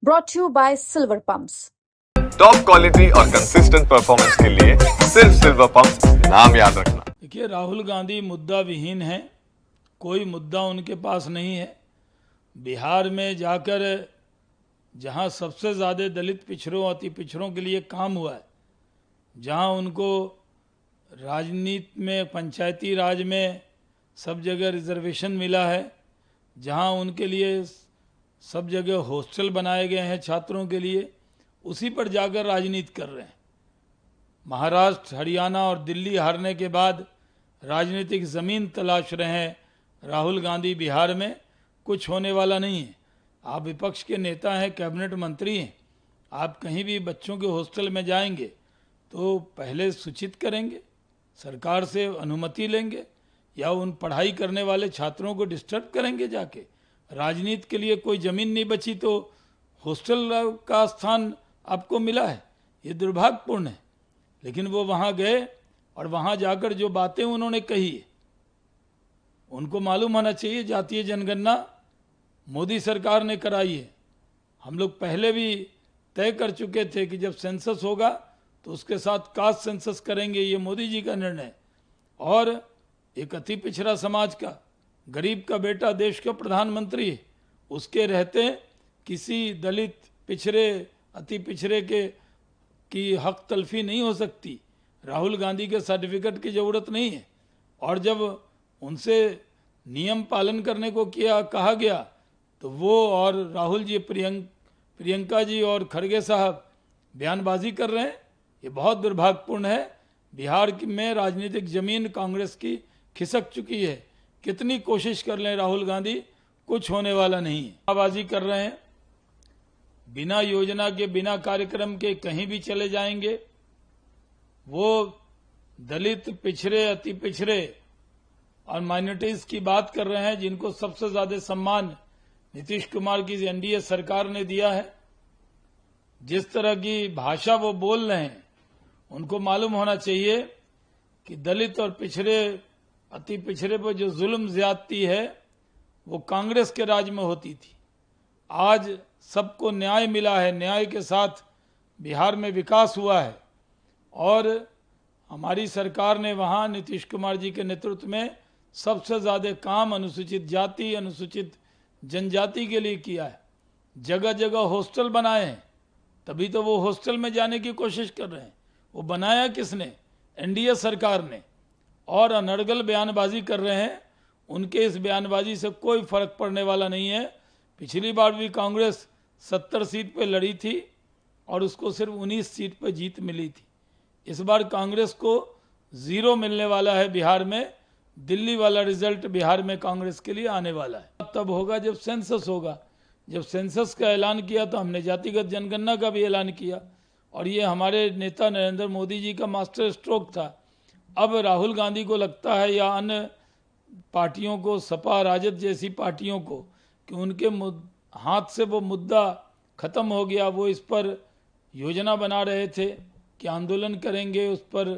brought to you by Silver Pumps. Top quality और consistent performance के लिए सिर्फ सिल्वर पंप्स नाम याद रखना। देखिए, राहुल गांधी मुद्दा विहीन है, कोई मुद्दा उनके पास नहीं है। बिहार में जाकर जहां सबसे ज़्यादा दलित पिछड़ों अति पिछड़ों के लिए काम हुआ है, जहां उनको राजनीति में पंचायती राज में सब जगह रिजर्वेशन मिला है, जहां उनके लिए सब जगह हॉस्टल बनाए गए हैं छात्रों के लिए, उसी पर जाकर राजनीति कर रहे हैं। महाराष्ट्र, हरियाणा और दिल्ली हारने के बाद राजनीतिक ज़मीन तलाश रहे हैं राहुल गांधी। बिहार में कुछ होने वाला नहीं है। आप विपक्ष के नेता हैं, कैबिनेट मंत्री हैं, आप कहीं भी बच्चों के हॉस्टल में जाएंगे तो पहले सूचित करेंगे, सरकार से अनुमति लेंगे, या उन पढ़ाई करने वाले छात्रों को डिस्टर्ब करेंगे जाके। राजनीति के लिए कोई ज़मीन नहीं बची तो हॉस्टल का स्थान आपको मिला है, ये दुर्भाग्यपूर्ण है। लेकिन वो वहाँ गए और वहाँ जाकर जो बातें उन्होंने कही है, उनको मालूम होना चाहिए जातीय जनगणना मोदी सरकार ने कराई है। हम लोग पहले भी तय कर चुके थे कि जब सेंसस होगा तो उसके साथ कास्ट सेंसस करेंगे, ये मोदी जी का निर्णय। और एक अति पिछड़ा समाज का, गरीब का बेटा देश का प्रधानमंत्री है, उसके रहते किसी दलित पिछड़े अति पिछड़े की हक तलफी नहीं हो सकती। राहुल गांधी के सर्टिफिकेट की ज़रूरत नहीं है। और जब उनसे नियम पालन करने को कहा गया तो वो और राहुल जी, प्रियंका जी और खड़गे साहब बयानबाजी कर रहे हैं, ये बहुत दुर्भाग्यपूर्ण है। बिहार में राजनीतिक ज़मीन कांग्रेस की खिसक चुकी है। कितनी कोशिश कर लें राहुल गांधी, कुछ होने वाला नहीं है। बयानबाजी कर रहे हैं, बिना योजना के, बिना कार्यक्रम के कहीं भी चले जाएंगे। वो दलित, पिछड़े, अति पिछड़े और माइनॉरिटीज की बात कर रहे हैं, जिनको सबसे ज्यादा सम्मान नीतीश कुमार की एनडीए सरकार ने दिया है। जिस तरह की भाषा वो बोल रहे हैं, उनको मालूम होना चाहिए कि दलित और पिछड़े, अति पिछड़े पर जो जुल्म ज्यादती है वो कांग्रेस के राज में होती थी। आज सबको न्याय मिला है, न्याय के साथ बिहार में विकास हुआ है। और हमारी सरकार ने वहाँ नीतीश कुमार जी के नेतृत्व में सबसे ज़्यादा काम अनुसूचित जाति, अनुसूचित जनजाति के लिए किया है। जगह जगह हॉस्टल बनाए हैं, तभी तो वो हॉस्टल में जाने की कोशिश कर रहे हैं। वो बनाया किसने? एनडीए सरकार ने। और अनर्गल बयानबाजी कर रहे हैं, उनके इस बयानबाजी से कोई फर्क पड़ने वाला नहीं है। पिछली बार भी कांग्रेस 70 सीट पे लड़ी थी और उसको सिर्फ 19 सीट पे जीत मिली थी। इस बार कांग्रेस को 0 मिलने वाला है बिहार में। दिल्ली वाला रिजल्ट बिहार में कांग्रेस के लिए आने वाला है। तब होगा जब सेंसस होगा। जब सेंसस का ऐलान किया तो हमने जातिगत जनगणना का भी ऐलान किया, और ये हमारे नेता नरेंद्र मोदी जी का मास्टर स्ट्रोक था। अब राहुल गांधी को लगता है, या अन्य पार्टियों को, सपा राजद जैसी पार्टियों को, कि उनके हाथ से वो मुद्दा खत्म हो गया। वो इस पर योजना बना रहे थे कि आंदोलन करेंगे, उस पर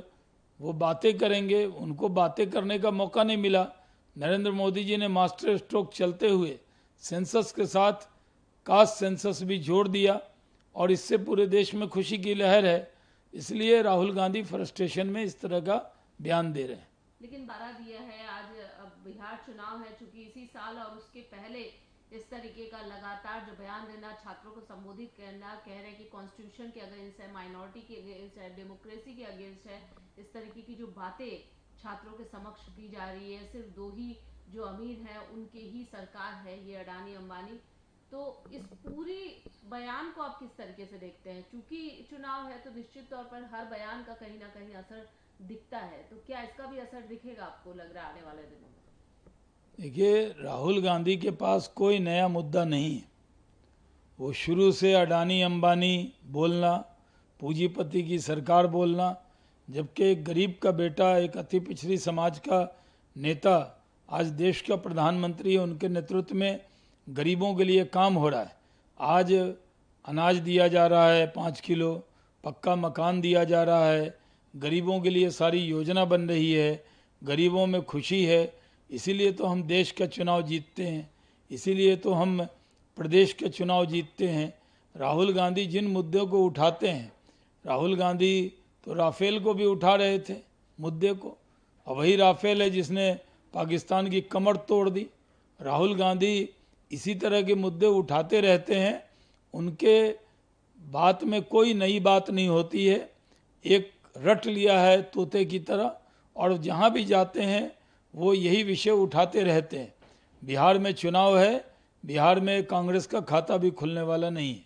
वो बातें करेंगे, उनको बातें करने का मौका नहीं मिला। नरेंद्र मोदी जी ने मास्टर स्ट्रोक चलते हुए सेंसस के साथ कास्ट सेंसस भी जोड़ दिया, और इससे पूरे देश में खुशी की लहर है। इसलिए राहुल गांधी फ्रस्ट्रेशन में इस तरह का बयान दे रहे हैं। लेकिन 12 दिया है आज, अब बिहार चुनाव है, चूंकि इसी साल और उसके पहले इस तरीके का लगातार जो बयान देना, छात्रों को संबोधित करना, कह रहे हैं कि कॉन्स्टिट्यूशन के अगेंस्ट है, माइनॉरिटी के अगेंस्ट है, डेमोक्रेसी के अगेंस्ट है। इस तरीके की जो बातें छात्रों के समक्ष की जा रही है, सिर्फ 2 ही जो अमीर हैं उनके ही सरकार है, ये अडानी अंबानी। तो इस पूरी बयान को आप किस तरीके से देखते हैं? चूंकि चुनाव है तो निश्चित तौर पर हर बयान का कहीं ना कहीं असर दिखता है, तो क्या इसका भी असर दिखेगा आपको लग रहा है आने वाले दिनों में? देखिए, राहुल गांधी के पास कोई नया मुद्दा नहीं है। वो शुरू से अडानी अंबानी बोलना, पूंजीपति की सरकार बोलना, जबकि एक गरीब का बेटा, एक अति पिछड़ी समाज का नेता आज देश का प्रधानमंत्री है, उनके नेतृत्व में गरीबों के लिए काम हो रहा है। आज अनाज दिया जा रहा है 5 किलो, पक्का मकान दिया जा रहा है, गरीबों के लिए सारी योजना बन रही है, गरीबों में खुशी है। इसीलिए तो हम देश का चुनाव जीतते हैं, इसीलिए तो हम प्रदेश के चुनाव जीतते हैं। राहुल गांधी जिन मुद्दों को उठाते हैं, राहुल गांधी तो राफेल को भी उठा रहे थे मुद्दे को, और वही राफेल है जिसने पाकिस्तान की कमर तोड़ दी। राहुल गांधी इसी तरह के मुद्दे उठाते रहते हैं, उनके बात में कोई नई बात नहीं होती है, एक रट लिया है तोते की तरह, और जहाँ भी जाते हैं वो यही विषय उठाते रहते हैं। बिहार में चुनाव है, बिहार में कांग्रेस का खाता भी खुलने वाला नहीं है।